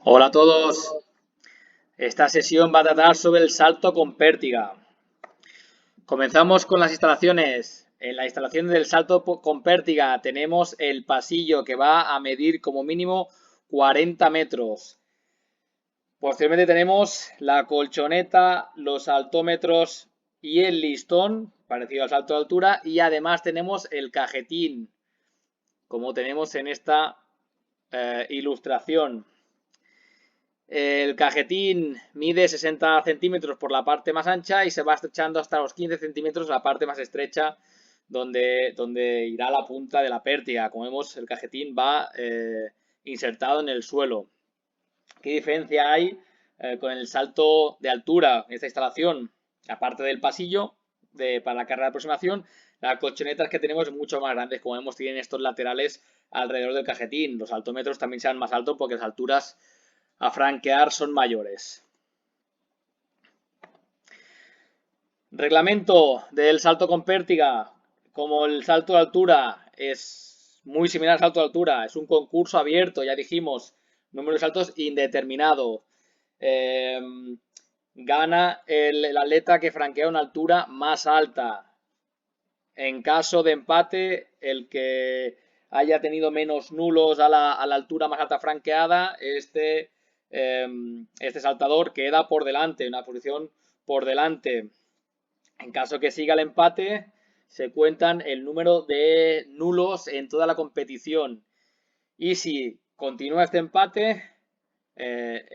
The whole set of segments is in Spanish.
Hola a todos. Esta sesión va a tratar sobre el salto con pértiga. Comenzamos con las instalaciones. En la instalación del salto con pértiga tenemos el pasillo que va a medir como mínimo 40 metros. Posteriormente tenemos la colchoneta, los altómetros y el listón, parecido al salto de altura, y además tenemos el cajetín, como tenemos en esta ilustración. El cajetín mide 60 centímetros por la parte más ancha y se va estrechando hasta los 15 centímetros la parte más estrecha donde irá la punta de la pértiga. Como vemos, el cajetín va insertado en el suelo. ¿Qué diferencia hay con el salto de altura en esta instalación? Aparte del pasillo para la carrera de aproximación, las colchonetas que tenemos mucho más grandes. Como vemos, tienen estos laterales alrededor del cajetín. Los altómetros también serán más altos porque las alturas a franquear son mayores. Reglamento del salto con pértiga. Como el salto de altura es muy similar al salto de altura, es un concurso abierto, ya dijimos, número de saltos indeterminado. Eh, Gana el atleta que franquea una altura más alta. En caso de empate, el que haya tenido menos nulos a la altura más alta franqueada, este saltador queda por delante, una posición por delante. En caso que siga el empate, se cuentan el número de nulos en toda la competición. Y si continúa este empate,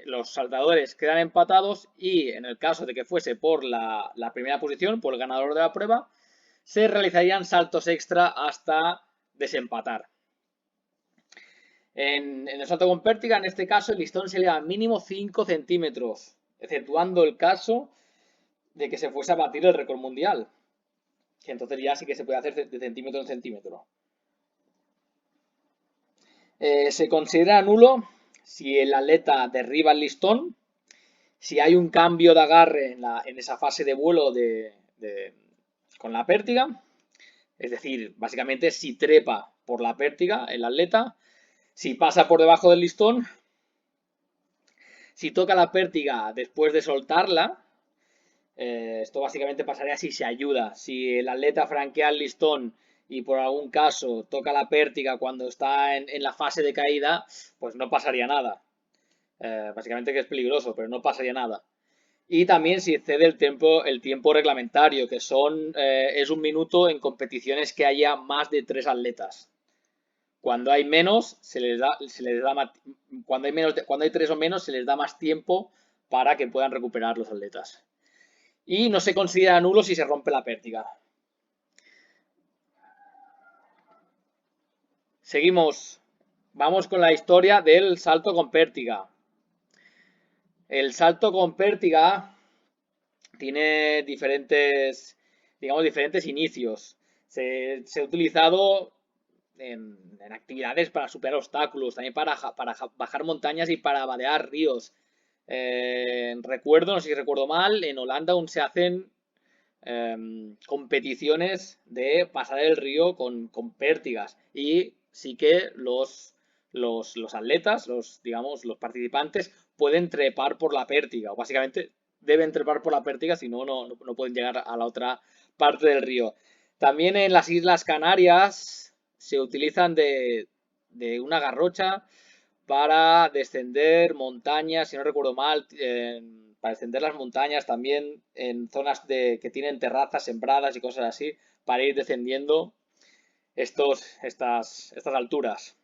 los saltadores quedan empatados y en el caso de que fuese por la primera posición, por el ganador de la prueba, se realizarían saltos extra hasta desempatar. En el salto con pértiga, en este caso, el listón se eleva mínimo 5 centímetros, exceptuando el caso de que se fuese a batir el récord mundial, que entonces ya sí que se puede hacer de centímetro en centímetro. Se considera nulo si el atleta derriba el listón, si hay un cambio de agarre en esa fase de vuelo con la pértiga, es decir, básicamente si trepa por la pértiga el atleta, si pasa por debajo del listón, si toca la pértiga después de soltarla, esto básicamente pasaría si se ayuda. Si el atleta franquea el listón y por algún caso toca la pértiga cuando está en la fase de caída, pues no pasaría nada. Básicamente que es peligroso, pero no pasaría nada. Y también si excede el tiempo reglamentario, que es un minuto en competiciones que haya más de 3 atletas. Cuando hay menos, cuando hay 3 o menos, se les da más tiempo para que puedan recuperar los atletas. Y no se considera nulo si se rompe la pértiga. Seguimos. Vamos con la historia del salto con pértiga. El salto con pértiga tiene diferentes inicios. Se ha utilizado en actividades para superar obstáculos, también para bajar montañas y para vadear ríos. No sé si recuerdo mal, en Holanda aún se hacen competiciones de pasar el río con pértigas. Y sí que los atletas, los participantes, pueden trepar por la pértiga. O básicamente deben trepar por la pértiga, si no, no pueden llegar a la otra parte del río. También en las Islas Canarias se utilizan de una garrocha para descender montañas, si no recuerdo mal, para descender las montañas también en zonas que tienen terrazas sembradas y cosas así, para ir descendiendo estas alturas.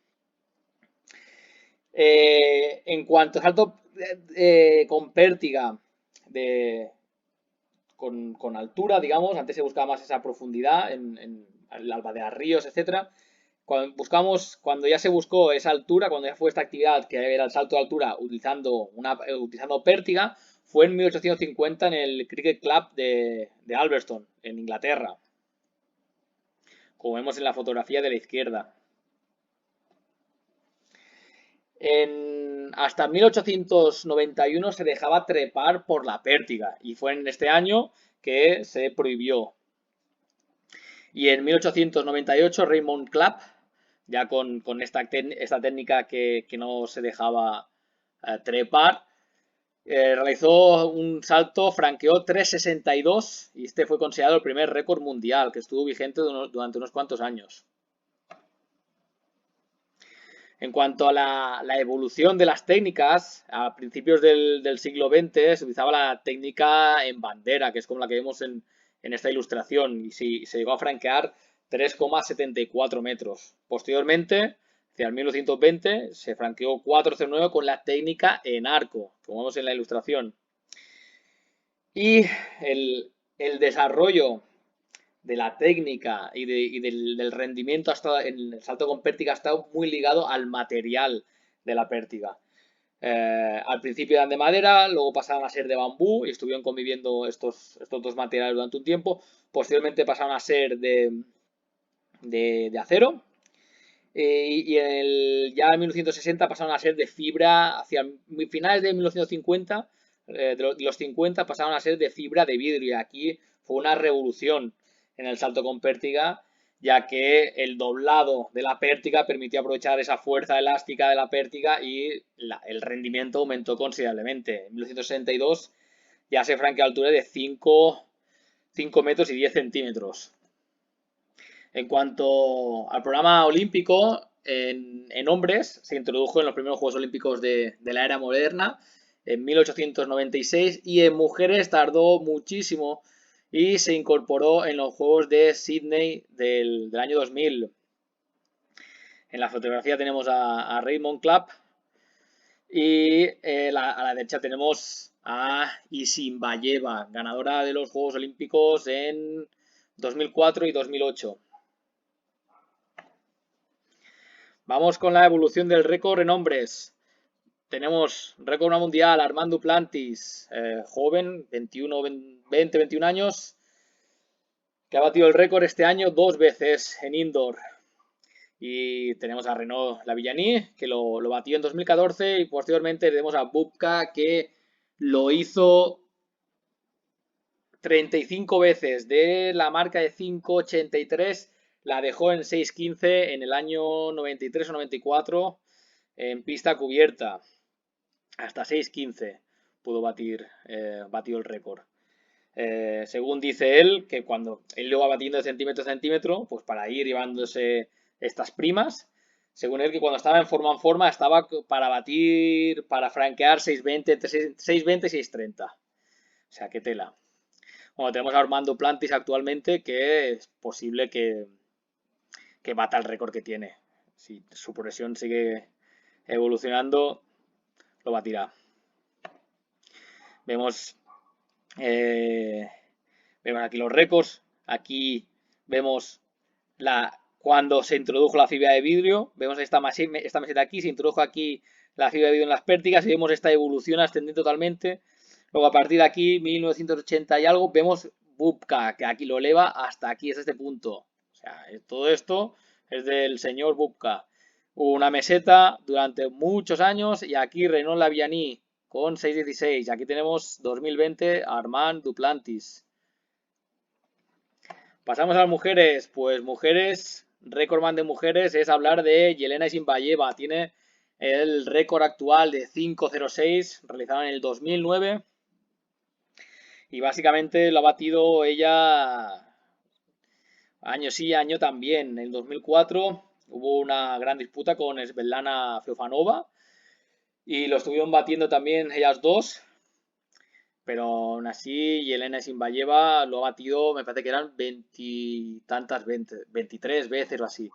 En cuanto a salto con pértiga con altura, digamos, antes se buscaba más esa profundidad en el albadear ríos, etcétera. Cuando ya se buscó esa altura, cuando ya fue esta actividad que era el salto de altura utilizando pértiga, fue en 1850 en el Cricket Club de Alberton, en Inglaterra, como vemos en la fotografía de la izquierda. Hasta 1891 se dejaba trepar por la pértiga y fue en este año que se prohibió. Y en 1898 Raymond Clapp, ya con esta técnica que no se dejaba trepar, realizó un salto, franqueó 3,62 y este fue considerado el primer récord mundial que estuvo vigente durante unos cuantos años. En cuanto a la evolución de las técnicas, a principios del siglo XX se utilizaba la técnica en bandera, que es como la que vemos en esta ilustración, y se llegó a franquear 3,74 metros. Posteriormente, hacia el 1920, se franqueó 4,09 con la técnica en arco, como vemos en la ilustración. Y el desarrollo de la técnica y del rendimiento en el salto con pértiga ha estado muy ligado al material de la pértiga. Al principio eran de madera, luego pasaron a ser de bambú y estuvieron conviviendo estos dos materiales durante un tiempo. Posteriormente pasaron a ser de acero. Ya en 1960 pasaron a ser de fibra, hacia finales de 1950, de los 50 pasaron a ser de fibra de vidrio. Y aquí fue una revolución en el salto con pértiga, ya que el doblado de la pértiga permitía aprovechar esa fuerza elástica de la pértiga y el rendimiento aumentó considerablemente. En 1962 ya se franqueó a altura de 5 metros y 10 centímetros. En cuanto al programa olímpico, en hombres se introdujo en los primeros Juegos Olímpicos de la era moderna, en 1896, y en mujeres tardó muchísimo y se incorporó en los Juegos de Sydney del año 2000. En la fotografía tenemos a Raymond Clapp y a la derecha tenemos a Isinbayeva, ganadora de los Juegos Olímpicos en 2004 y 2008. Vamos con la evolución del récord en hombres. Tenemos récord mundial, Armand Duplantis, joven, 21 años, que ha batido el récord este año 2 veces en indoor. Y tenemos a Renaud Lavillanie, que lo batió en 2014, y posteriormente tenemos a Bubka, que lo hizo 35 veces. De la marca de 5,83 la dejó en 6,15 en el año 93 o 94 en pista cubierta. Hasta 6,15 pudo batir el récord. Según dice él, que cuando él lo va batiendo de centímetro a centímetro, pues para ir llevándose estas primas, según él, que cuando estaba en forma estaba para batir, para franquear 6,20, entre 6,20 y 6,30. O sea, qué tela. Bueno, tenemos a Armand Duplantis actualmente, que es posible que bata el récord que tiene. Si su progresión sigue evolucionando, lo batirá. Vemos aquí los récords. Aquí vemos cuando se introdujo la fibra de vidrio. Vemos esta meseta aquí. Se introdujo aquí la fibra de vidrio en las pértigas y vemos esta evolución ascendente totalmente. Luego a partir de aquí, 1980 y algo, vemos Bubka, que aquí lo eleva hasta aquí, es este punto. O sea, todo esto es del señor Bubka. Una meseta durante muchos años y aquí Renaud Lavillanie con 6,16. Aquí tenemos 2020 Armand Duplantis. Pasamos a las mujeres. Pues mujeres, récordman de mujeres es hablar de Yelena Isinbayeva. Tiene el récord actual de 5,06 realizado en el 2009. Y básicamente lo ha batido ella año sí, año también. En el 2004 hubo una gran disputa con Svetlana Feofanova y lo estuvieron batiendo también ellas dos. Pero aún así, Yelena Isinbayeva lo ha batido, me parece que eran 23 veces o así.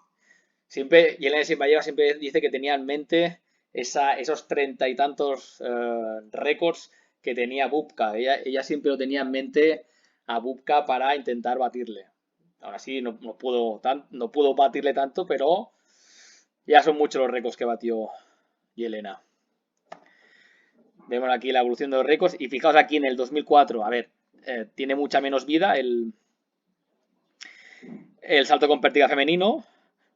Siempre, Yelena Isinbayeva siempre dice que tenía en mente esos 30 y tantos récords que tenía Bubka. Ella siempre lo tenía en mente a Bubka para intentar batirle. Ahora sí, no pudo batirle tanto, pero ya son muchos los récords que batió Yelena. Vemos aquí la evolución de los récords y fijaos aquí en el 2004, a ver, tiene mucha menos vida el salto con pértiga femenino,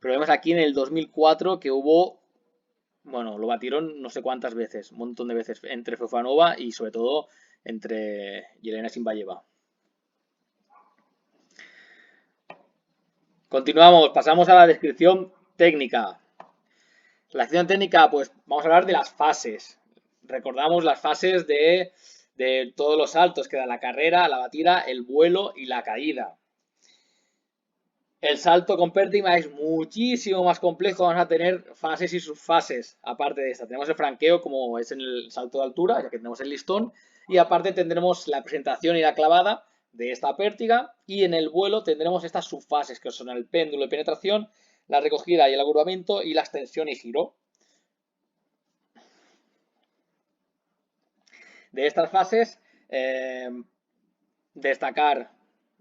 pero vemos aquí en el 2004 que hubo, bueno, lo batieron no sé cuántas veces, un montón de veces entre Feofanova y sobre todo entre Yelena Isinbayeva. Continuamos, pasamos a la descripción técnica. La descripción técnica, pues vamos a hablar de las fases. recordamos las fases de todos los saltos, que da la carrera, la batida, el vuelo y la caída. El salto con pértiga es muchísimo más complejo, vamos a tener fases y subfases. Aparte de esta, tenemos el franqueo como es en el salto de altura, ya que tenemos el listón, y aparte tendremos la presentación y la clavada de esta pértiga, y en el vuelo tendremos estas subfases, que son el péndulo de penetración, la recogida y el agrupamiento, y la extensión y giro. De estas fases, destacar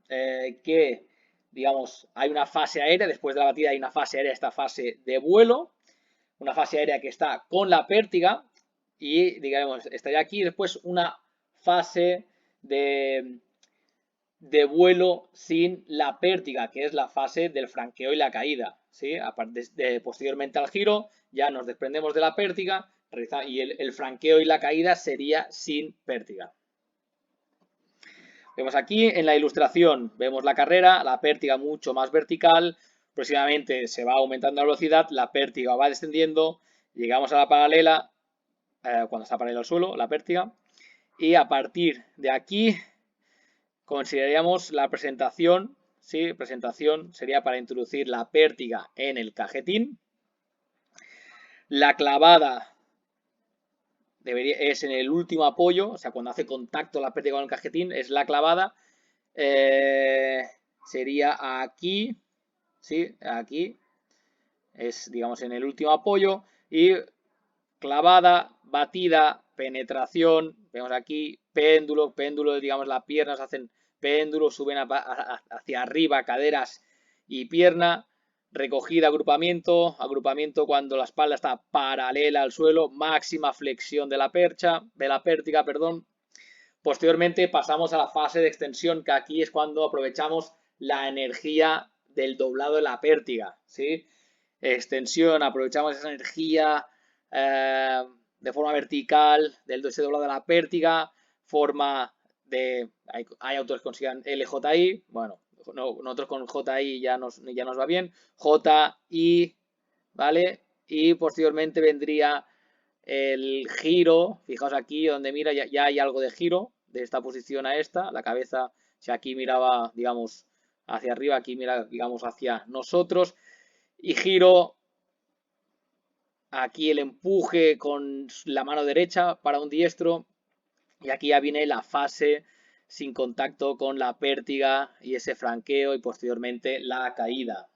que, digamos, hay una fase aérea, después de la batida hay una fase aérea, esta fase de vuelo, una fase aérea que está con la pértiga y, digamos, estaría aquí después una fase de vuelo sin la pértiga, que es la fase del franqueo y la caída, ¿sí? Posteriormente al giro ya nos desprendemos de la pértiga y el franqueo y la caída sería sin pértiga. Vemos aquí en la ilustración, vemos la carrera, la pértiga mucho más vertical, próximamente se va aumentando la velocidad, la pértiga va descendiendo, llegamos a la paralela, cuando está paralela al suelo, la pértiga, y a partir de aquí consideraríamos la presentación, ¿sí? Presentación sería para introducir la pértiga en el cajetín, la clavada es en el último apoyo, o sea, cuando hace contacto la pértiga con el cajetín, es la clavada. Sería aquí, ¿sí? Aquí es, digamos, en el último apoyo y clavada, batida, penetración, vemos aquí, péndulo, digamos, las piernas hacen péndulo, suben hacia arriba, caderas y pierna, recogida, agrupamiento cuando la espalda está paralela al suelo, máxima flexión de la pértiga, perdón. Posteriormente pasamos a la fase de extensión, que aquí es cuando aprovechamos la energía del doblado de la pértiga, ¿sí? Extensión, aprovechamos esa energía de forma vertical del doblado de la pértiga, forma de... Hay autores que consigan LJI, bueno, nosotros con JI ya nos va bien, JI, ¿vale? Y posteriormente vendría el giro, fijaos aquí donde mira, ya hay algo de giro de esta posición a esta, la cabeza, si aquí miraba, digamos, hacia arriba, aquí mira, digamos, hacia nosotros, y giro aquí el empuje con la mano derecha para un diestro, y aquí ya viene la fase sin contacto con la pértiga y ese franqueo y posteriormente la caída.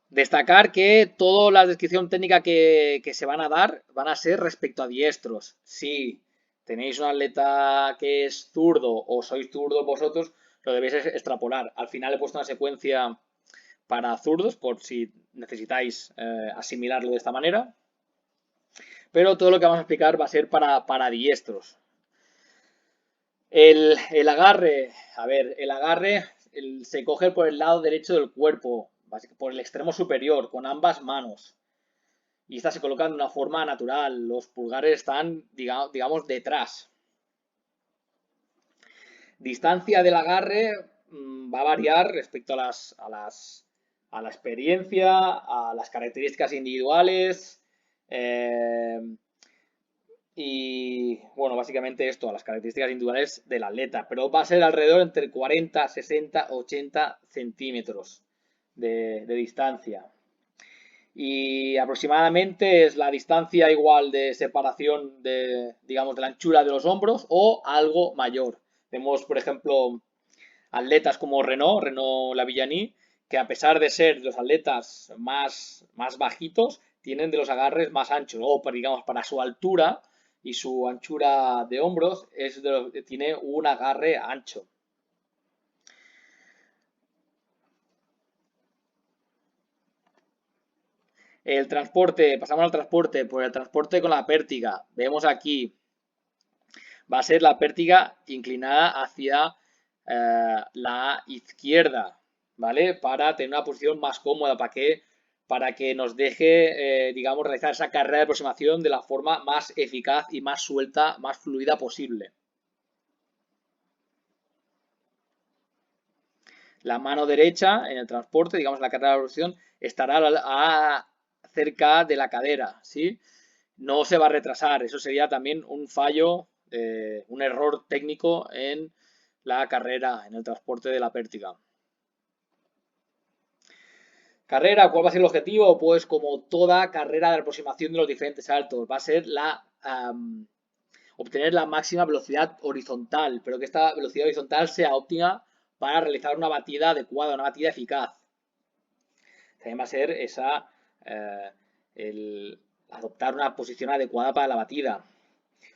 Destacar que toda la descripción técnica que se van a dar van a ser respecto a diestros. Si tenéis un atleta que es zurdo o sois zurdos vosotros, lo debéis extrapolar. Al final he puesto una secuencia para zurdos por si necesitáis asimilarlo de esta manera. Pero todo lo que vamos a explicar va a ser para diestros. El agarre, a ver, el agarre se coge por el lado derecho del cuerpo, por el extremo superior, con ambas manos. Y esta se coloca de una forma natural. Los pulgares están, digamos, detrás. Distancia del agarre va a variar respecto a la experiencia, a las características individuales. Y bueno, básicamente esto, a las características individuales del atleta, pero va a ser alrededor entre 40, 60, 80 centímetros de distancia. Y aproximadamente es la distancia igual de separación de, digamos, de la anchura de los hombros o algo mayor. Vemos, por ejemplo, atletas como Renaud Lavillanie, que a pesar de ser los atletas más bajitos, tienen de los agarres más anchos, o digamos, para su altura y su anchura de hombros, tiene un agarre ancho. El transporte, pasamos al transporte, por el transporte con la pértiga. Vemos aquí, va a ser la pértiga inclinada hacia la izquierda, ¿vale? Para tener una posición más cómoda, para que nos deje, digamos, realizar esa carrera de aproximación de la forma más eficaz y más suelta, más fluida posible. La mano derecha en el transporte, digamos, la carrera de aproximación, estará cerca de la cadera, ¿sí? No se va a retrasar. Eso sería también un fallo, un error técnico en la carrera, en el transporte de la pértiga. Carrera, ¿cuál va a ser el objetivo? Pues como toda carrera de aproximación de los diferentes saltos, va a ser obtener la máxima velocidad horizontal, pero que esta velocidad horizontal sea óptima para realizar una batida adecuada, una batida eficaz. También va a ser el adoptar una posición adecuada para la batida.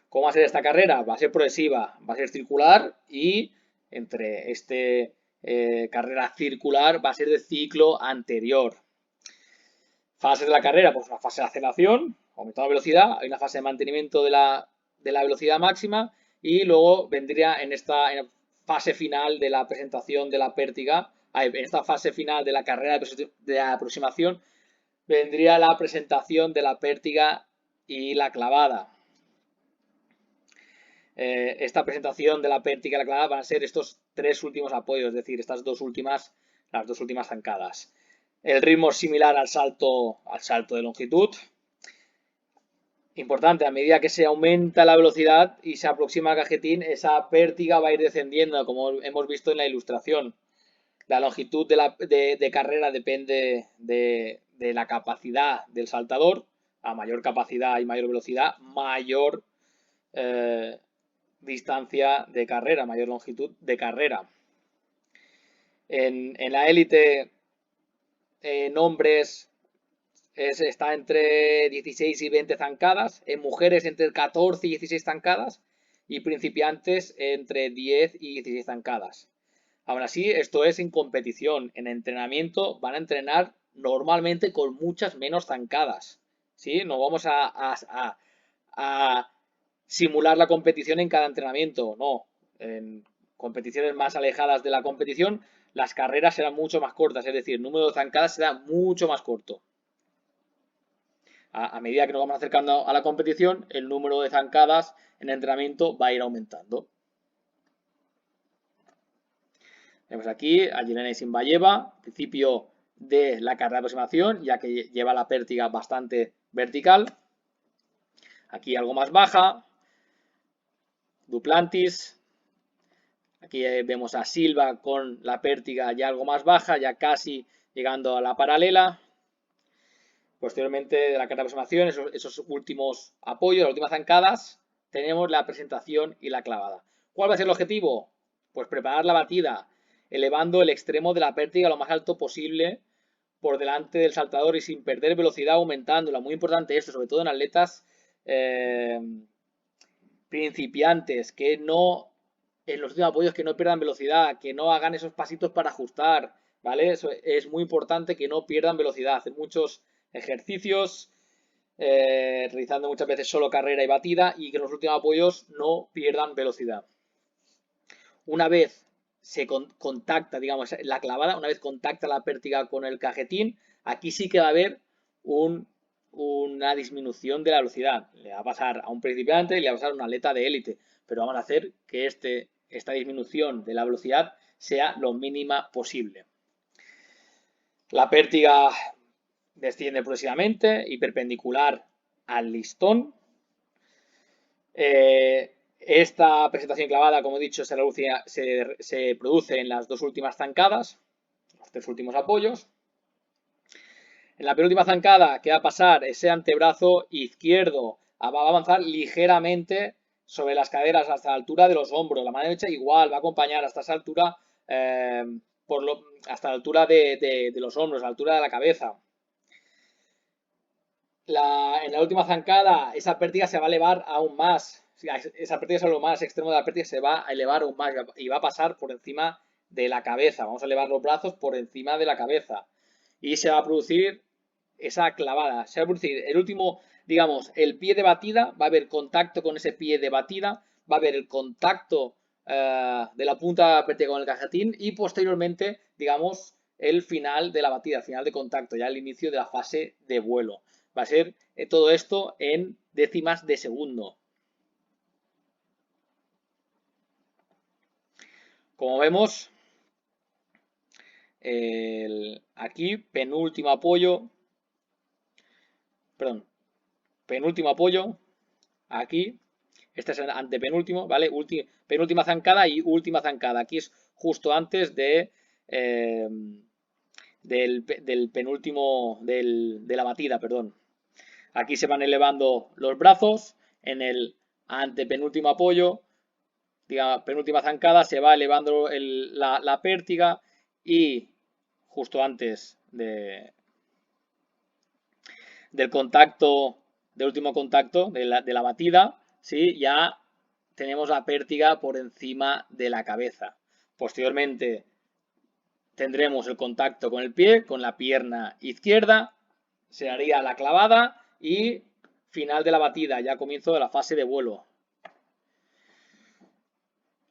¿Cómo va a ser esta carrera? Va a ser progresiva, va a ser circular y entre carrera circular va a ser de ciclo anterior. Fases de la carrera, pues una fase de aceleración, aumentando la velocidad, hay una fase de mantenimiento de la velocidad máxima y luego vendría en esta fase final de la presentación de la pértiga, en esta fase final de la carrera de aproximación, vendría la presentación de la pértiga y la clavada. Esta presentación de la pértiga y la clavada van a ser estos tres últimos apoyos, es decir, las dos últimas zancadas. El ritmo es similar al salto de longitud. Importante, a medida que se aumenta la velocidad y se aproxima al cajetín, esa pértiga va a ir descendiendo, como hemos visto en la ilustración. La longitud de carrera depende de la capacidad del saltador. A mayor capacidad y mayor velocidad, mayor distancia de carrera, mayor longitud de carrera. En la élite, en hombres está entre 16 y 20 zancadas, en mujeres entre 14 y 16 zancadas y principiantes entre 10 y 16 zancadas. Aún así, esto es en competición. En entrenamiento van a entrenar normalmente con muchas menos zancadas. ¿Sí? No vamos a simular la competición en cada entrenamiento. No. En competiciones más alejadas de la competición, las carreras serán mucho más cortas. Es decir, el número de zancadas será mucho más corto. A medida que nos vamos acercando a la competición, el número de zancadas en entrenamiento va a ir aumentando. Vemos aquí a Yelena Isinbayeva, principio de la carrera de aproximación, ya que lleva la pértiga bastante vertical. Aquí algo más baja. Duplantis. Aquí vemos a Silva con la pértiga ya algo más baja, ya casi llegando a la paralela. Posteriormente de la carrera de aproximación, esos últimos apoyos, las últimas zancadas, tenemos la presentación y la clavada. ¿Cuál va a ser el objetivo? Pues preparar la batida, elevando el extremo de la pértiga lo más alto posible por delante del saltador y sin perder velocidad, aumentándola. Muy importante esto, sobre todo en atletas principiantes, que no, en los últimos apoyos, que no pierdan velocidad, que no hagan esos pasitos para ajustar, ¿vale? Eso es muy importante, que no pierdan velocidad, hacer muchos ejercicios, realizando muchas veces solo carrera y batida y que en los últimos apoyos no pierdan velocidad. Una vez se contacta, digamos, la clavada, una vez contacta la pértiga con el cajetín, aquí sí que va a haber una disminución de la velocidad. Le va a pasar a un principiante y le va a pasar a un atleta de élite, pero vamos a hacer que esta disminución de la velocidad sea lo mínima posible. La pértiga desciende progresivamente y perpendicular al listón. Esta presentación clavada, como he dicho, se produce en las dos últimas zancadas, los tres últimos apoyos. En la penúltima zancada, que va a pasar ese antebrazo izquierdo, va a avanzar ligeramente sobre las caderas hasta la altura de los hombros. La mano derecha igual va a acompañar hasta esa altura, hasta la altura de los hombros, a la altura de la cabeza. En la última zancada, esa pértiga se va a elevar aún más. Esa pértiga es lo más extremo de la pértiga, se va a elevar aún más y va a pasar por encima de la cabeza. Vamos a elevar los brazos por encima de la cabeza. Y se va a producir esa clavada. Se va a producir el último, digamos, el pie de batida. Va a haber contacto con ese pie de batida. Va a haber el contacto de la punta de la pértiga con el cajetín. Y posteriormente, digamos, el final de la batida, el final de contacto, ya el inicio de la fase de vuelo. Va a ser todo esto en décimas de segundo. Como vemos, aquí penúltimo apoyo, perdón, penúltimo apoyo, aquí, este es el antepenúltimo, ¿vale? Penúltima zancada y última zancada. Aquí es justo antes de, del penúltimo, de la batida, perdón. Aquí se van elevando los brazos, en el antepenúltimo apoyo, digamos, penúltima zancada, se va elevando la pértiga y justo antes del contacto, del último contacto de la batida, ¿sí? Ya tenemos la pértiga por encima de la cabeza. Posteriormente tendremos el contacto con el pie, con la pierna izquierda, se haría la clavada y final de la batida, ya comienzo de la fase de vuelo.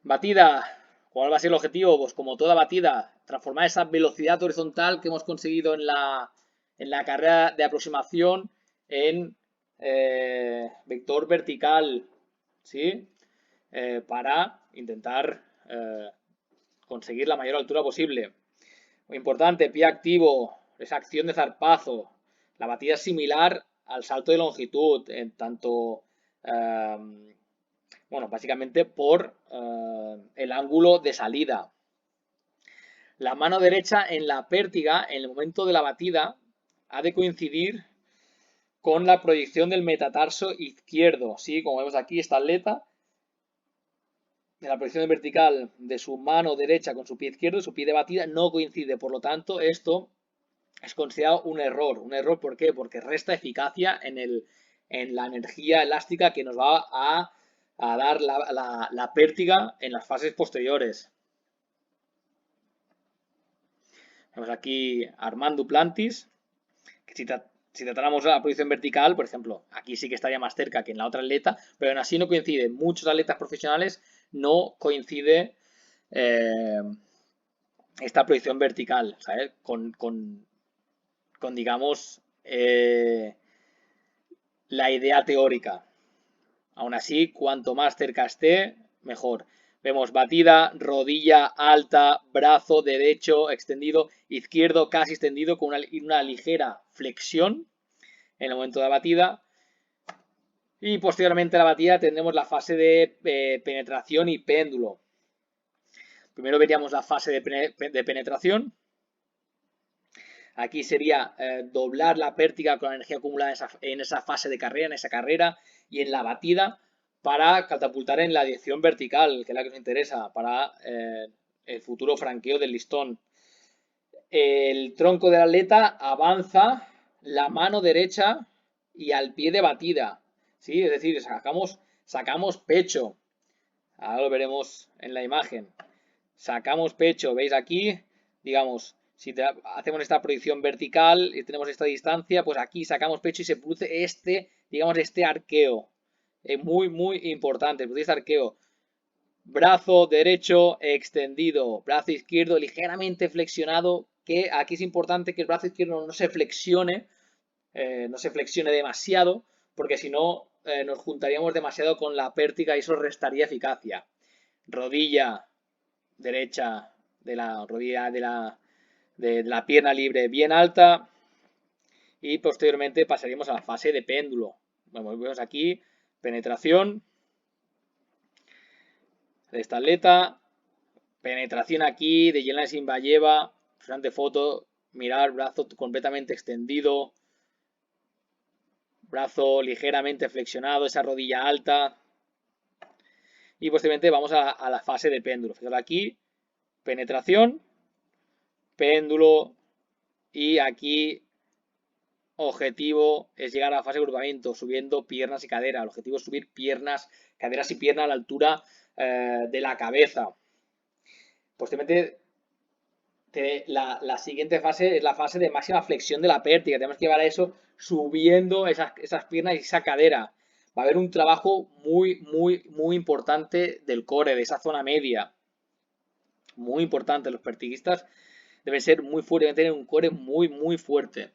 Batida, ¿cuál va a ser el objetivo? Pues como toda batida, transformar esa velocidad horizontal que hemos conseguido en la carrera de aproximación en vector vertical, ¿sí? Para intentar conseguir la mayor altura posible. Muy importante, pie activo, esa acción de zarpazo. La batida es similar al salto de longitud, en tanto, bueno, básicamente por el ángulo de salida. La mano derecha en la pértiga, en el momento de la batida, ha de coincidir con la proyección del metatarso izquierdo. ¿Sí? Como vemos aquí, esta atleta, de la proyección vertical de su mano derecha con su pie izquierdo, su pie de batida, no coincide. Por lo tanto, esto es considerado un error. ¿Un error por qué? Porque resta eficacia en la energía elástica que nos va a dar la pértiga en las fases posteriores. Vemos aquí Armand Duplantis, que si tratáramos la posición vertical, por ejemplo, aquí sí que estaría más cerca que en la otra atleta, pero aún así no coincide. Muchos atletas profesionales no coincide esta proyección vertical, ¿sabes? Con digamos, la idea teórica. Aún así, cuanto más cerca esté, mejor. Vemos batida, rodilla alta, brazo derecho extendido, izquierdo casi extendido con una ligera flexión en el momento de la batida. Y posteriormente a la batida tendremos la fase de penetración y péndulo. Primero veríamos la fase de penetración. Aquí sería doblar la pértiga con la energía acumulada en esa fase de carrera, en esa carrera y en la batida para catapultar en la dirección vertical, que es la que nos interesa para el futuro franqueo del listón. El tronco del atleta avanza la mano derecha y al pie de batida, ¿sí? Es decir, sacamos pecho. Ahora lo veremos en la imagen. Sacamos pecho, ¿veis aquí? Digamos, si hacemos esta proyección vertical y tenemos esta distancia, pues aquí sacamos pecho y se produce digamos, este arqueo. Muy, muy importante, produce este arqueo. Brazo derecho extendido, brazo izquierdo ligeramente flexionado, que aquí es importante que el brazo izquierdo no se flexione demasiado, porque si no nos juntaríamos demasiado con la pértiga y eso restaría eficacia. Rodilla derecha de la rodilla de la pierna libre bien alta y posteriormente pasaríamos a la fase de péndulo. Bueno, vemos aquí penetración de esta atleta, penetración aquí de Yelena Simbayeva, frente foto, mirar brazo completamente extendido, brazo ligeramente flexionado, esa rodilla alta y posteriormente vamos a la fase de péndulo. Fijaros aquí, penetración, péndulo y aquí objetivo es llegar a la fase de agrupamiento subiendo piernas y cadera. El objetivo es subir caderas y piernas a la altura de la cabeza. Posteriormente la siguiente fase es la fase de máxima flexión de la pértiga. Tenemos que llevar a eso subiendo esas piernas y esa cadera. Va a haber un trabajo muy, muy, muy importante del core, de esa zona media. Muy importante. Los pertiguistas deben ser muy fuertes, deben tener un core muy, muy fuerte.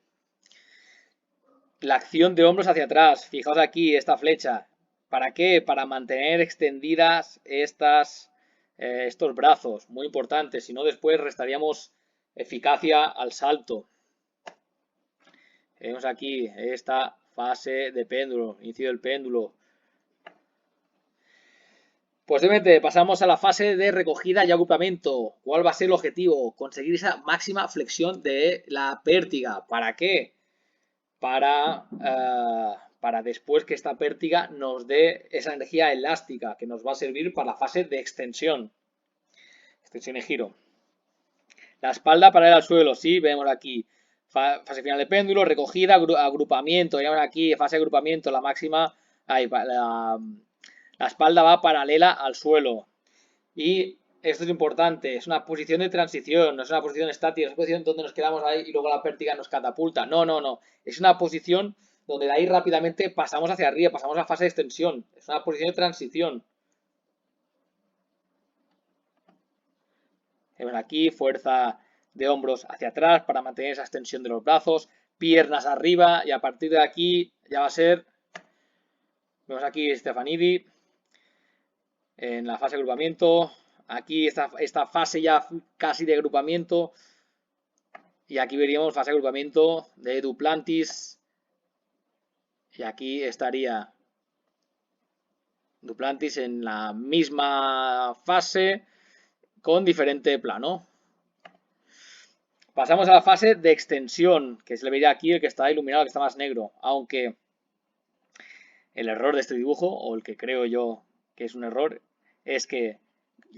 La acción de hombros hacia atrás. Fijaos aquí esta flecha. ¿Para qué? Para mantener extendidas estos brazos. Muy importante. Si no, después restaríamos eficacia al salto. Vemos aquí esta fase de péndulo, inicio del péndulo. Posteriormente pasamos a la fase de recogida y agrupamiento. ¿Cuál va a ser el objetivo? Conseguir esa máxima flexión de la pértiga. ¿Para qué? Para después que esta pértiga nos dé esa energía elástica que nos va a servir para la fase de extensión. Extensión y giro. La espalda para ir al suelo, sí, vemos aquí. Fase final de péndulo, recogida, agrupamiento. Vemos aquí, fase de agrupamiento, la máxima. Ahí, la espalda va paralela al suelo. Y esto es importante, es una posición de transición, no es una posición estática, es una posición donde nos quedamos ahí y luego la pértiga nos catapulta. No, no, no. Es una posición donde de ahí rápidamente pasamos hacia arriba, pasamos a la fase de extensión. Es una posición de transición. Vemos aquí fuerza de hombros hacia atrás para mantener esa extensión de los brazos, piernas arriba y a partir de aquí ya va a ser, vemos aquí Stefanidi en la fase de agrupamiento, aquí esta fase ya casi de agrupamiento y aquí veríamos fase de agrupamiento de Duplantis y aquí estaría Duplantis en la misma fase con diferente plano. Pasamos a la fase de extensión, que se le vería aquí el que está iluminado, el que está más negro, aunque el error de este dibujo, o el que creo yo que es un error, es que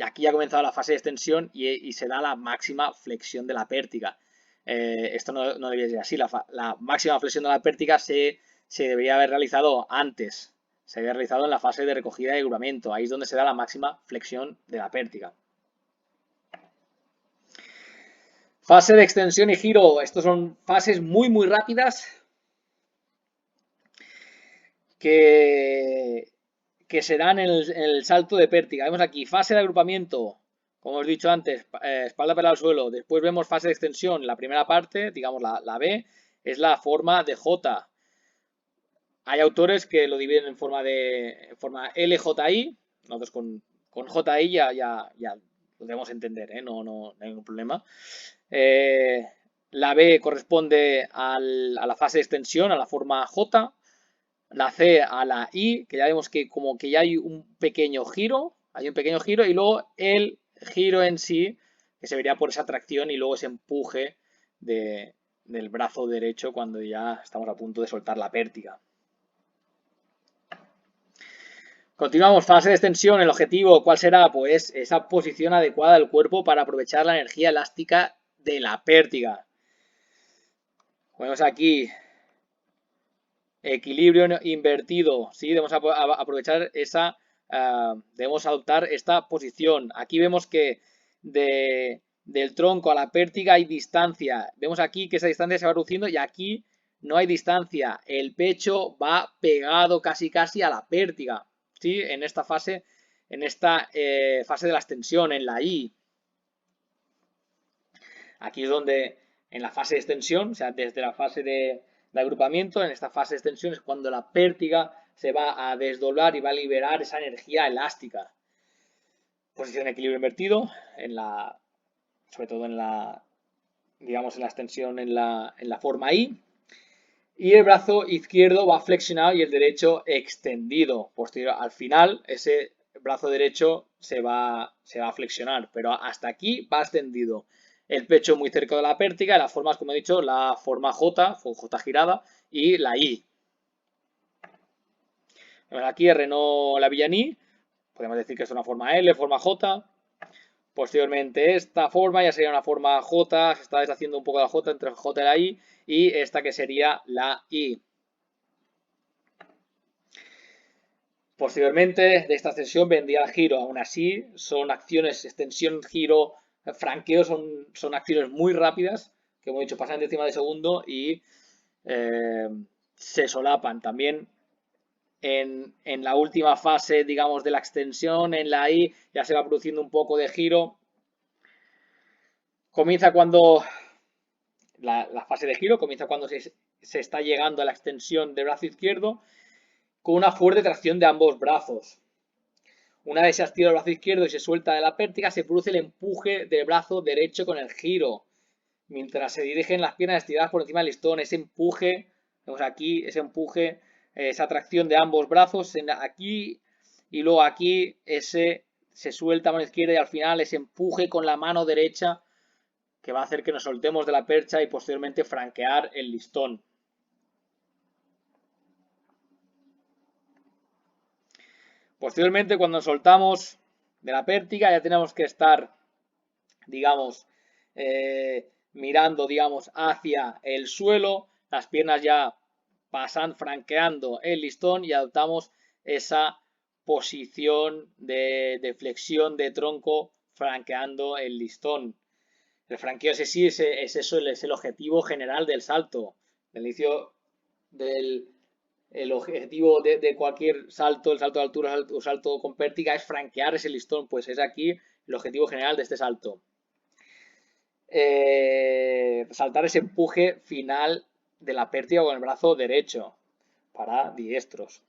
aquí ya ha comenzado la fase de extensión y se da la máxima flexión de la pértiga. Esto no debería ser así, la máxima flexión de la pértiga se debería haber realizado antes, se había realizado en la fase de recogida y agrupamiento, ahí es donde se da la máxima flexión de la pértiga. Fase de extensión y giro. Estos son fases muy, muy rápidas que se dan en el salto de pértiga. Vemos aquí fase de agrupamiento, como os he dicho antes, espalda para el suelo. Después vemos fase de extensión. La primera parte, digamos la B, es la forma de J. Hay autores que lo dividen en forma LJI. Nosotros con JI ya lo debemos entender, no hay ningún problema. La B corresponde a la fase de extensión, a la forma J. La C a la I, que ya vemos que como que ya hay un pequeño giro, y luego el giro en sí, que se vería por esa tracción y luego ese empuje del brazo derecho cuando ya estamos a punto de soltar la pértiga. Continuamos, fase de extensión, el objetivo, ¿cuál será? Pues esa posición adecuada del cuerpo para aprovechar la energía elástica de la pértiga. Vemos aquí, equilibrio invertido, ¿sí? Debemos aprovechar debemos adoptar esta posición. Aquí vemos que del tronco a la pértiga hay distancia. Vemos aquí que esa distancia se va reduciendo y aquí no hay distancia. El pecho va pegado casi a la pértiga, ¿sí? En esta fase de la extensión, en la I. Aquí es donde en la fase de extensión, o sea, desde la fase de agrupamiento, en esta fase de extensión es cuando la pértiga se va a desdoblar y va a liberar esa energía elástica. Posición de equilibrio invertido, sobre todo en la extensión en la forma I. Y el brazo izquierdo va flexionado y el derecho extendido. Posterior, al final, ese brazo derecho se va a flexionar, pero hasta aquí va extendido. El pecho muy cerca de la pértiga, las formas, como he dicho, la forma J, J girada, y la I. Aquí Renault Lavillani, podemos decir que es una forma L, forma J. Posteriormente esta forma ya sería una forma J, se está deshaciendo un poco la J entre J y la I, y esta que sería la I. Posteriormente de esta extensión vendría el giro, aún así son acciones, extensión, giro, franqueo, son acciones muy rápidas, que hemos dicho, pasan en décimas de segundo y se solapan. También en la última fase, digamos, de la extensión, en la I, ya se va produciendo un poco de giro. Comienza cuando la fase de giro, comienza cuando se está llegando a la extensión del brazo izquierdo con una fuerte tracción de ambos brazos. Una vez se estira el brazo izquierdo y se suelta de la pértiga, se produce el empuje del brazo derecho con el giro. Mientras se dirigen las piernas estiradas por encima del listón, ese empuje Vemos aquí ese empuje, esa tracción de ambos brazos aquí y luego aquí se suelta mano izquierda y al final ese empuje con la mano derecha que va a hacer que nos soltemos de la percha y posteriormente franquear el listón. Posteriormente, cuando nos soltamos de la pértiga, ya tenemos que estar, digamos, mirando, digamos, hacia el suelo, las piernas ya pasan, franqueando el listón y adoptamos esa posición de flexión de tronco franqueando el listón. El franqueo ese sí es eso, es el objetivo general del salto. El inicio del el objetivo de cualquier salto, el salto de altura o salto con pértiga, es franquear ese listón. Pues es aquí el objetivo general de este salto. Saltar ese empuje final de la pértiga con el brazo derecho para diestros.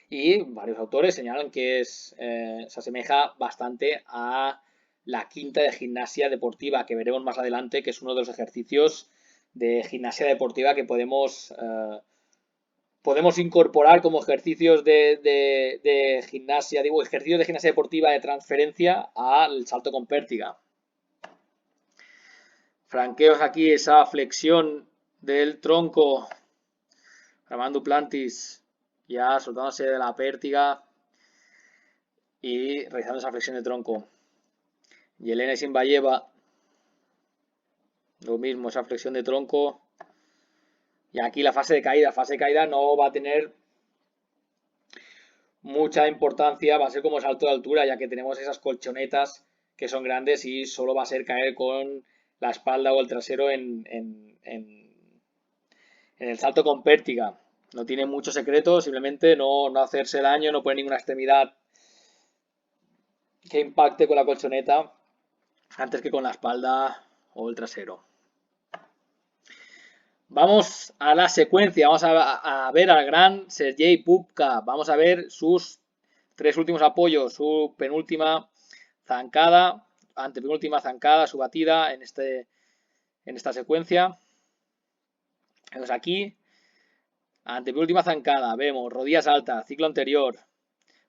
Y varios autores señalan que se asemeja bastante a la quinta de gimnasia deportiva, que veremos más adelante, que es uno de los ejercicios de gimnasia deportiva que podemos incorporar como ejercicios de gimnasia, digo, ejercicios de gimnasia deportiva de transferencia al salto con pértiga. Franqueos aquí esa flexión del tronco, Ramón Duplantis, ya soltándose de la pértiga y realizando esa flexión de tronco. Yelena Isinbayeva, lo mismo, esa flexión de tronco. Y aquí la fase de caída no va a tener mucha importancia, va a ser como salto de altura, ya que tenemos esas colchonetas que son grandes y solo va a ser caer con la espalda o el trasero en el salto con pértiga. No tiene mucho secreto, simplemente no hacerse daño, no poner ninguna extremidad que impacte con la colchoneta antes que con la espalda o el trasero. Vamos a la secuencia, vamos a ver al gran Sergei Pupka, vamos a ver sus tres últimos apoyos, su penúltima zancada, antepenúltima zancada, su batida en esta secuencia. Vemos aquí, antepenúltima zancada, vemos rodillas altas, ciclo anterior,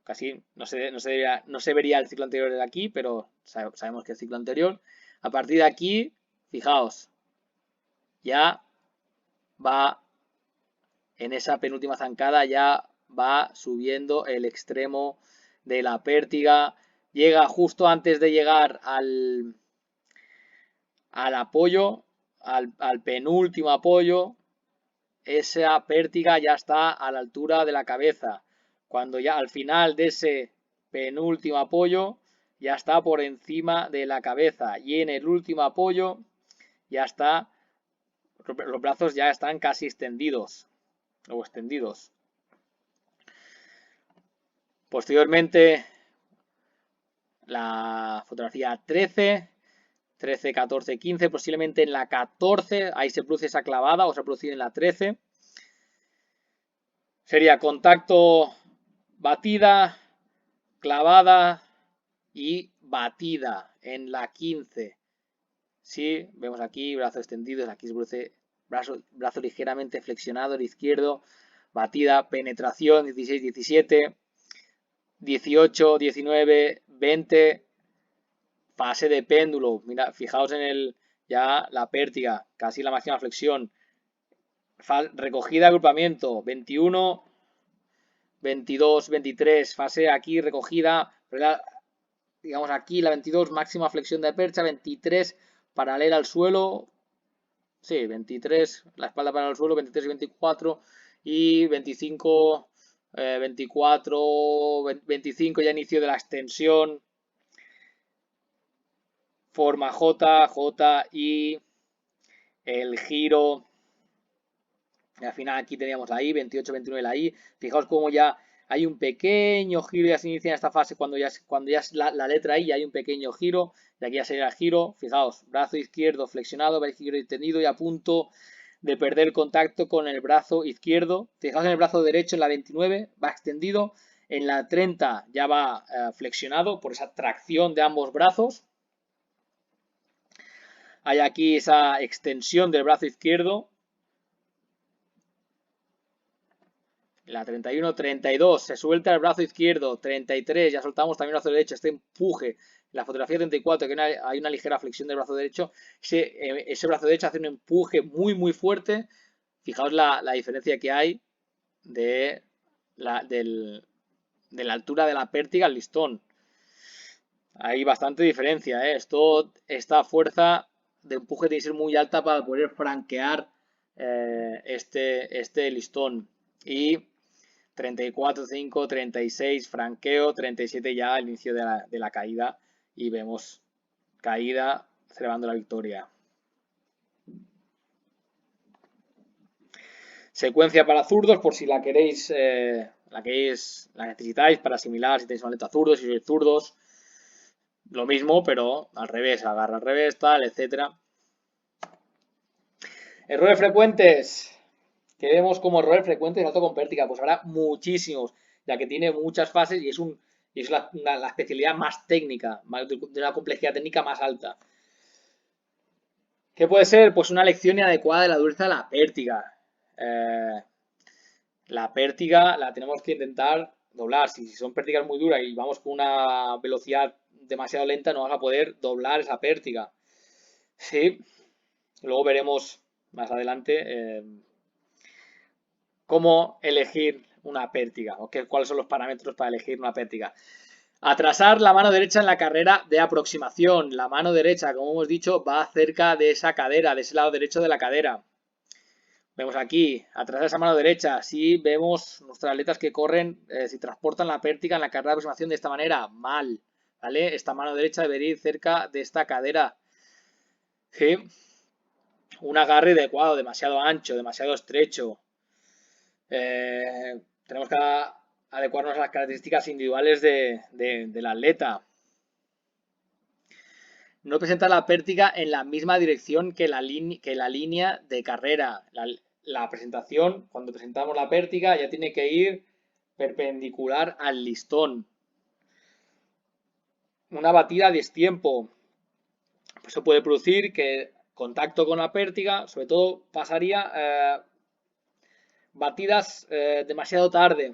casi no se vería el ciclo anterior de aquí, pero sabemos que es el ciclo anterior. A partir de aquí, fijaos, ya va en esa penúltima zancada, ya va subiendo el extremo de la pértiga, llega justo antes de llegar al apoyo, al penúltimo apoyo, esa pértiga ya está a la altura de la cabeza. Cuando ya al final de ese penúltimo apoyo ya está por encima de la cabeza y en el último apoyo ya está, los brazos ya están casi extendidos o extendidos. Posteriormente la fotografía 13, 14, 15, posiblemente en la 14, ahí se produce esa clavada o se ha producido en la 13. Sería contacto, batida, clavada y batida en la 15. Sí, vemos aquí brazos extendidos, aquí se produce brazo ligeramente flexionado, el izquierdo, batida, penetración, 16, 17, 18, 19, 20, fase de péndulo. Mira, fijaos en ya la pértiga, casi la máxima flexión. Recogida, agrupamiento, 21, 22, 23, fase aquí recogida, digamos aquí la 22, máxima flexión de percha, 23, paralela al suelo, sí, 23, la espalda paralela al suelo, 23 y 24, y 25, 24, 25 ya inicio de la extensión, forma J, J y el giro. Y al final aquí teníamos la I, 28, 29 la I. Fijaos cómo ya hay un pequeño giro, ya se inicia en esta fase cuando ya es la letra I, hay un pequeño giro. Y aquí ya sería el giro. Fijaos, brazo izquierdo flexionado, brazo izquierdo extendido y a punto de perder contacto con el brazo izquierdo. Fijaos en el brazo derecho en la 29, va extendido. En la 30 ya va flexionado por esa tracción de ambos brazos. Hay aquí esa extensión del brazo izquierdo. La 31, 32, se suelta el brazo izquierdo. 33, ya soltamos también el brazo derecho. Este empuje. La fotografía 34, que hay una ligera flexión del brazo derecho. Ese brazo derecho hace un empuje muy, muy fuerte. Fijaos la diferencia que hay de de la altura de la pértiga al listón. Hay bastante diferencia, ¿eh? Esta fuerza de empuje tiene que ser muy alta para poder franquear este listón. Y 34, 5, 36, franqueo, 37 ya al inicio de la caída. Y vemos caída celebrando la victoria. Secuencia para zurdos, por si la queréis, la necesitáis para asimilar si tenéis una aleta zurdo, si sois zurdos. Lo mismo, pero al revés, agarra al revés, tal, etcétera. Errores frecuentes. Que vemos como errores frecuentes en salto con pértiga. Pues habrá muchísimos, ya que tiene muchas fases y es la especialidad más técnica, de una complejidad técnica más alta. ¿Qué puede ser? Pues una lección inadecuada de la dureza de la pértiga. La pértiga la tenemos que intentar doblar. Si son pértigas muy duras y vamos con una velocidad demasiado lenta, no vamos a poder doblar esa pértiga. Sí, luego veremos más adelante cómo elegir una pértiga o cuáles son los parámetros para elegir una pértiga. Atrasar la mano derecha en la carrera de aproximación. La mano derecha, como hemos dicho, va cerca de esa cadera, de ese lado derecho de la cadera. Vemos aquí, atrasar esa mano derecha. Si vemos nuestras atletas que corren, si transportan la pértiga en la carrera de aproximación de esta manera, mal. ¿Vale? Esta mano derecha debería ir cerca de esta cadera. Sí. Un agarre adecuado, demasiado ancho, demasiado estrecho. Tenemos que adecuarnos a las características individuales del atleta. No presentar la pértiga en la misma dirección que la línea de carrera. La presentación, cuando presentamos la pértiga, ya tiene que ir perpendicular al listón. Una batida a destiempo. Eso puede producir que contacto con la pértiga, sobre todo pasaría batidas demasiado tarde.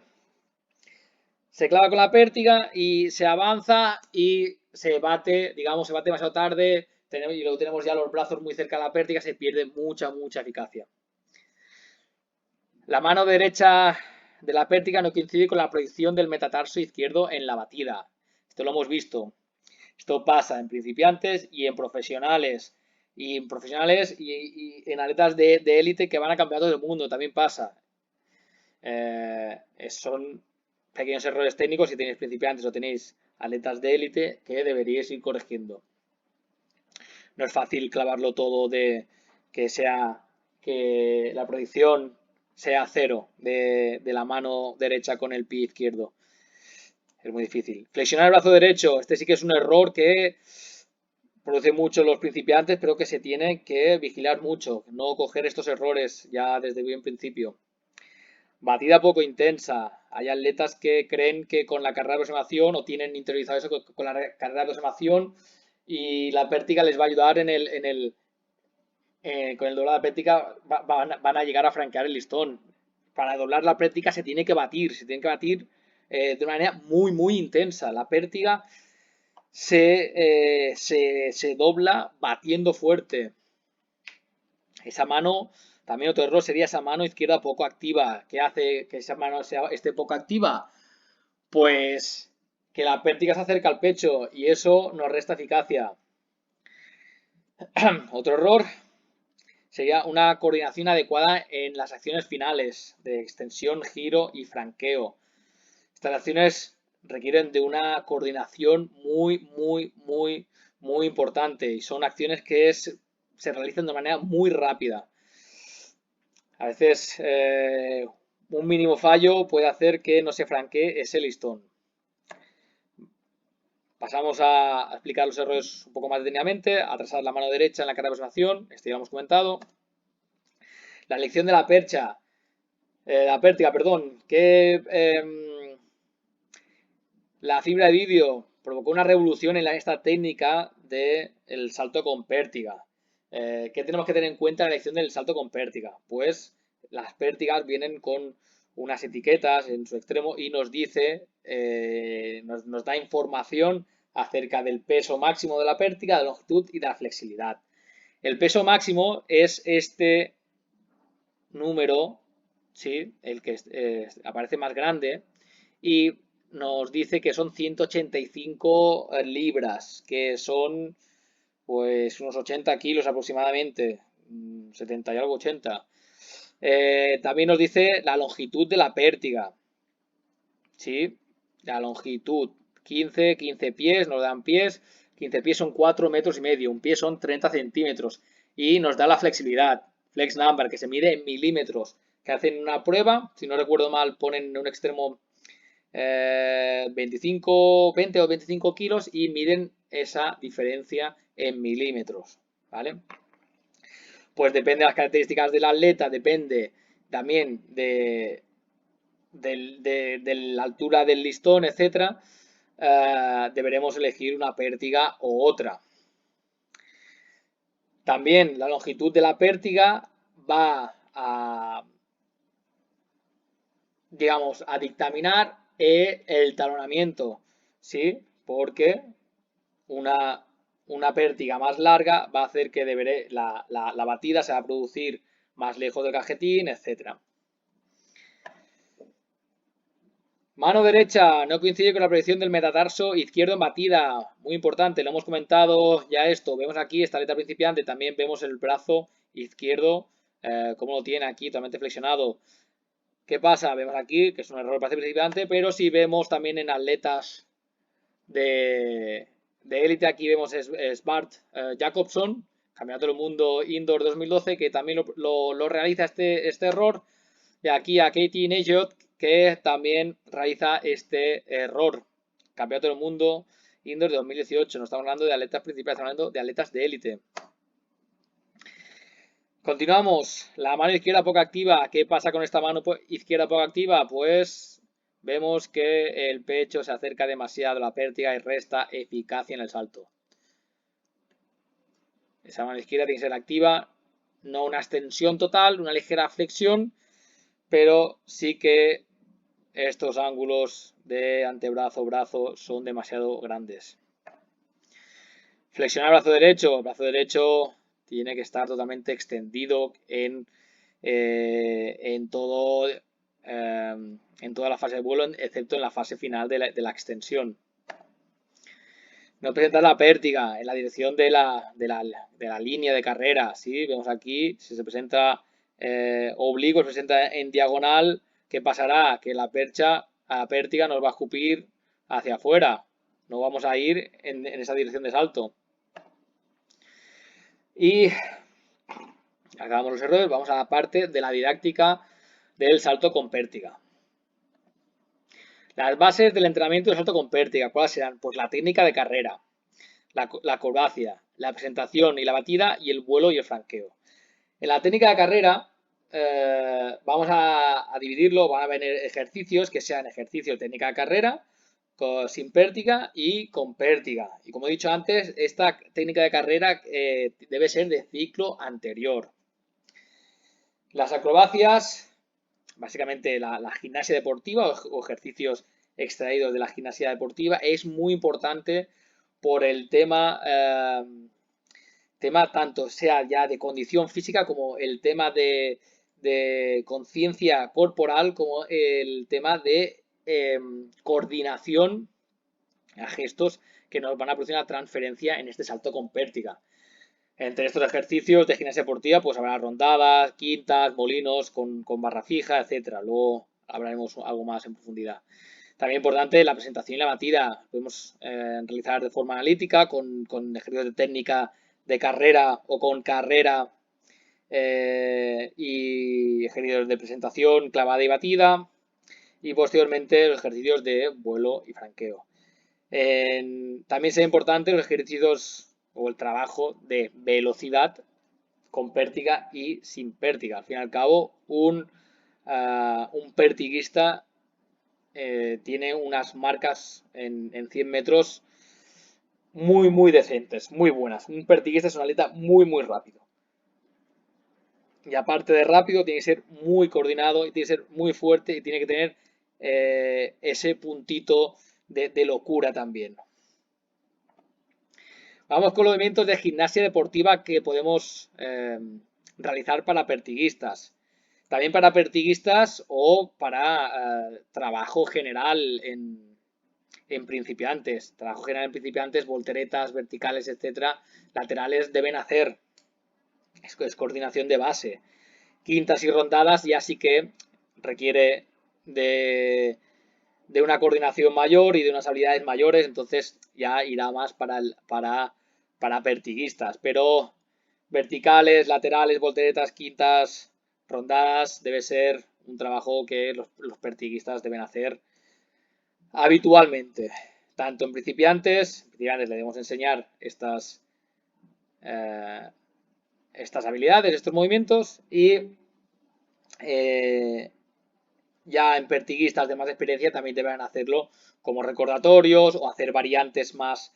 Se clava con la pértiga y se avanza y se bate, digamos, se bate demasiado tarde y luego tenemos ya los brazos muy cerca de la pértiga, se pierde mucha eficacia. La mano derecha de la pértiga no coincide con la proyección del metatarso izquierdo en la batida. Esto lo hemos visto. Esto pasa en principiantes y en profesionales. Y en atletas de élite que van a campeonatos del mundo también pasa. Son pequeños errores técnicos si tenéis principiantes o tenéis atletas de élite que deberíais ir corrigiendo. No es fácil clavarlo todo de que la proyección sea cero de la mano derecha con el pie izquierdo. Es muy difícil. Flexionar el brazo derecho. Este sí que es un error que produce mucho los principiantes, pero que se tiene que vigilar mucho. No coger estos errores ya desde bien principio. Batida poco intensa. Hay atletas que creen que con la carrera de aproximación o tienen interiorizado eso con la carrera de aproximación y la pértiga les va a ayudar con el doblar la pértiga van a llegar a franquear el listón. Para doblar la pértiga se tiene que batir de una manera muy intensa. La pértiga se dobla batiendo fuerte. Esa mano, también otro error sería esa mano izquierda poco activa. ¿Qué hace que esa mano esté poco activa? Pues que la pértiga se acerca al pecho y eso nos resta eficacia. Otro error sería una coordinación adecuada en las acciones finales de extensión, giro y franqueo. Estas acciones requieren de una coordinación muy importante y son acciones que se realizan de manera muy rápida. A veces un mínimo fallo puede hacer que no se franquee ese listón. Pasamos a explicar los errores un poco más detenidamente. Atrasar la mano derecha en la carrera de aproximación, esto ya lo hemos comentado. La elección de la pértiga, perdón, que la fibra de vídeo provocó una revolución en esta técnica del salto con pértiga. ¿Qué tenemos que tener en cuenta en la elección del salto con pértiga? Pues las pértigas vienen con unas etiquetas en su extremo y nos dice, nos da información acerca del peso máximo de la pértiga, de la longitud y de la flexibilidad. El peso máximo es este número, ¿sí? El que aparece más grande, y nos dice que son 185 libras, que son pues unos 80 kilos aproximadamente, 70 y algo, 80. También nos dice la longitud de la pértiga, ¿sí? La longitud, 15 pies, nos dan pies, 15 pies son 4 metros y medio, un pie son 30 centímetros, y nos da la flexibilidad, flex number, que se mide en milímetros, que hacen una prueba, si no recuerdo mal, ponen en un extremo 25, 20 o 25 kilos y miden esa diferencia en milímetros, ¿vale? Pues depende de las características del atleta, depende también de la altura del listón, etcétera, deberemos elegir una pértiga u otra. También la longitud de la pértiga va a, digamos, a dictaminar el talonamiento, ¿sí? Porque una pértiga más larga va a hacer que la batida se va a producir más lejos del cajetín, etcétera. Mano derecha no coincide con la proyección del metatarso izquierdo en batida. Muy importante, lo hemos comentado ya esto. Vemos aquí esta aleta principiante, también vemos el brazo izquierdo, como lo tiene aquí totalmente flexionado. ¿Qué pasa? Vemos aquí que es un error del brazo principiante, pero si vemos también en atletas de élite, aquí vemos Bart Jacobson, Campeonato del Mundo Indoor 2012, que también lo realiza este error. Y aquí a Katie Nejot, que también realiza este error. Campeonato del Mundo Indoor de 2018. No estamos hablando de atletas principales, estamos hablando de atletas de élite. Continuamos. La mano izquierda poco activa. ¿Qué pasa con esta mano izquierda poco activa? Pues vemos que el pecho se acerca demasiado a la pértiga y resta eficacia en el salto. Esa mano izquierda tiene que ser activa, no una extensión total, una ligera flexión, pero sí que estos ángulos de antebrazo-brazo son demasiado grandes. Flexionar brazo derecho. El brazo derecho tiene que estar totalmente extendido en toda la fase de vuelo, excepto en la fase final de la extensión. No presentar la pértiga en la dirección de la línea de carrera. ¿Sí? Vemos aquí, si se presenta oblicuo, se presenta en diagonal, ¿qué pasará? Que la pértiga nos va a escupir hacia afuera. No vamos a ir en esa dirección de salto. Y acabamos los errores, vamos a la parte de la didáctica del salto con pértiga. Las bases del entrenamiento del salto con pértiga, ¿cuáles serán? Pues la técnica de carrera, la acrobacia, la presentación y la batida, y el vuelo y el franqueo. En la técnica de carrera vamos a dividirlo, van a venir ejercicios que sean ejercicios de técnica de carrera, sin pértiga y con pértiga. Y como he dicho antes, esta técnica de carrera debe ser de ciclo anterior. Las acrobacias, básicamente la gimnasia deportiva o ejercicios extraídos de la gimnasia deportiva, es muy importante por el tema tanto sea ya de condición física como el tema de conciencia corporal, como el tema de coordinación a gestos que nos van a producir una transferencia en este salto con pértiga. Entre estos ejercicios de gimnasia deportiva, pues habrá rondadas, quintas, molinos con barra fija, etcétera. Luego hablaremos algo más en profundidad. También importante la presentación y la batida. Podemos realizar de forma analítica con ejercicios de técnica de carrera o con carrera y ejercicios de presentación, clavada y batida. Y posteriormente los ejercicios de vuelo y franqueo. También será importante los ejercicios o el trabajo de velocidad con pértiga y sin pértiga. Al fin y al cabo, un pertiguista tiene unas marcas en 100 metros muy decentes, muy buenas. Un pertiguista es un atleta muy rápido. Y aparte de rápido, tiene que ser muy coordinado y tiene que ser muy fuerte y tiene que tener ese puntito de locura también. Vamos con los movimientos de gimnasia deportiva que podemos realizar para pertiguistas. También para pertiguistas o para trabajo general en principiantes. Trabajo general en principiantes, volteretas, verticales, etcétera. Laterales deben hacer. Es coordinación de base. Quintas y rondadas ya sí que requiere de una coordinación mayor y de unas habilidades mayores, entonces ya irá más para pertiguistas. Pero verticales, laterales, volteretas, quintas, rondadas, debe ser un trabajo que los pertiguistas deben hacer habitualmente. Tanto en principiantes le debemos enseñar estas habilidades, estos movimientos, y ya en pertiguistas de más experiencia también deberán hacerlo como recordatorios o hacer variantes más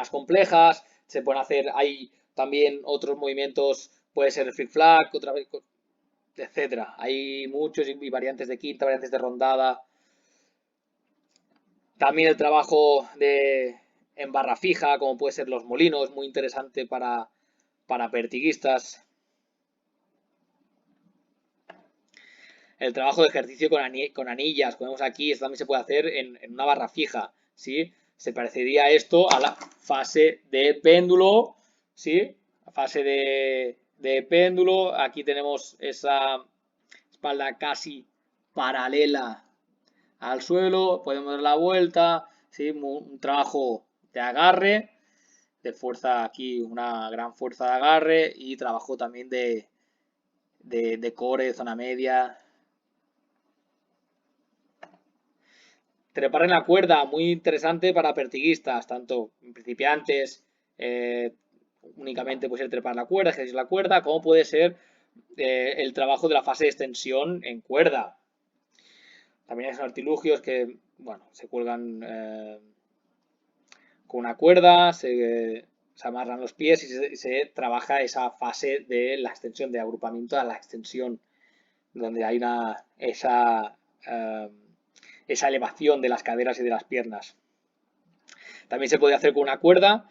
complejas. Se pueden hacer, hay también otros movimientos, puede ser el flip flag, otra vez, etcétera. Hay muchos y variantes de quinta, variantes de rondada. También el trabajo en barra fija, como puede ser los molinos, muy interesante para pertiguistas. El trabajo de ejercicio con anillas, como vemos aquí, esto también se puede hacer en una barra fija, ¿sí? Se parecería esto a la fase de péndulo, ¿sí? La fase de péndulo, aquí tenemos esa espalda casi paralela al suelo, podemos dar la vuelta, ¿sí? Un trabajo de agarre, de fuerza aquí, una gran fuerza de agarre y trabajo también de core, zona media. Trepar en la cuerda, muy interesante para pertiguistas, tanto principiantes, únicamente puede ser trepar la cuerda, ejercer la cuerda, como puede ser el trabajo de la fase de extensión en cuerda. También hay artilugios que, bueno, se cuelgan con una cuerda, se amarran los pies y se trabaja esa fase de la extensión, de agrupamiento a la extensión, donde hay esa elevación de las caderas y de las piernas. También se puede hacer con una cuerda,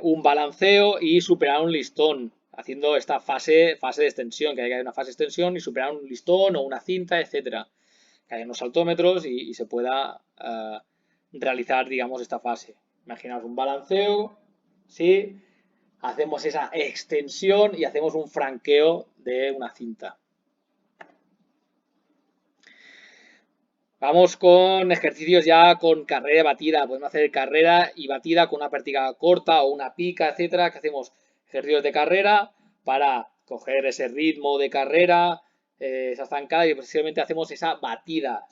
un balanceo y superar un listón, haciendo esta fase de extensión, que haya una fase de extensión y superar un listón o una cinta, etcétera. Que haya unos saltómetros y se pueda realizar, digamos, esta fase. Imaginaos un balanceo, ¿sí? Hacemos esa extensión y hacemos un franqueo de una cinta. Vamos con ejercicios ya con carrera y batida. Podemos hacer carrera y batida con una pértiga corta o una pica, etcétera. Que hacemos ejercicios de carrera para coger ese ritmo de carrera, esa zancada, y posteriormente hacemos esa batida,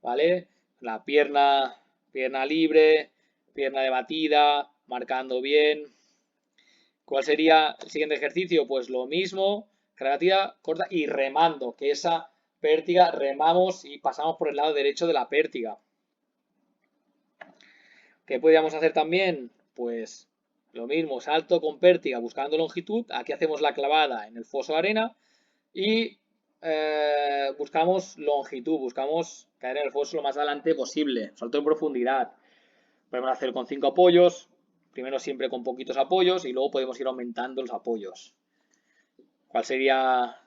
¿vale? La pierna libre, pierna de batida, marcando bien. ¿Cuál sería el siguiente ejercicio? Pues lo mismo, carrera batida corta y remando, que esa pértiga, remamos y pasamos por el lado derecho de la pértiga. ¿Qué podríamos hacer también? Pues lo mismo, salto con pértiga buscando longitud. Aquí hacemos la clavada en el foso de arena y buscamos longitud, buscamos caer en el foso lo más adelante posible. Salto en profundidad. Podemos hacer con 5 apoyos, primero siempre con poquitos apoyos y luego podemos ir aumentando los apoyos. ¿Cuál sería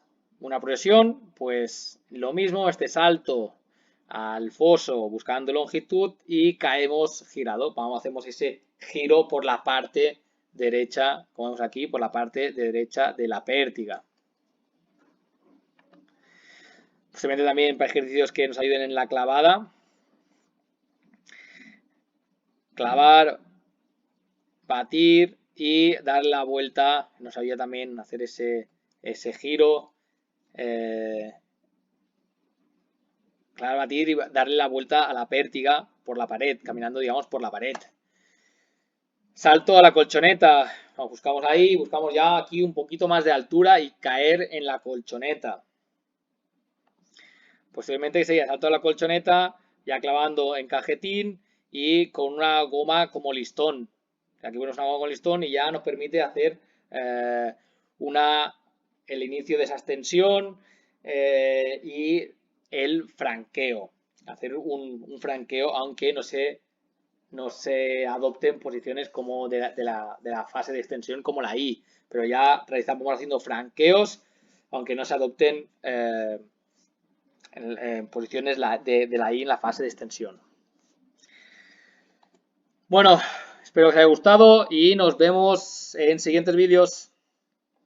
una progresión? Pues lo mismo, este salto al foso buscando longitud y caemos girado. Vamos, hacemos ese giro por la parte derecha, como vemos aquí, por la parte derecha de la pértiga. Posiblemente también para ejercicios que nos ayuden en la clavada. Clavar, batir y dar la vuelta. Nos ayuda también a hacer ese giro. Clavar, batir y darle la vuelta a la pértiga por la pared, caminando, digamos, por la pared. Salto a la colchoneta. Nos buscamos ahí, buscamos ya aquí un poquito más de altura y caer en la colchoneta. Posteriormente sería salto a la colchoneta, ya clavando en cajetín y con una goma como listón. Aquí ponemos una goma con listón y ya nos permite hacer una el inicio de esa extensión y el franqueo. Hacer un franqueo aunque no se adopten posiciones como de la fase de extensión como la I, pero ya estamos haciendo franqueos aunque no se adopten en posiciones de la I en la fase de extensión. Bueno, espero que os haya gustado y nos vemos en siguientes vídeos.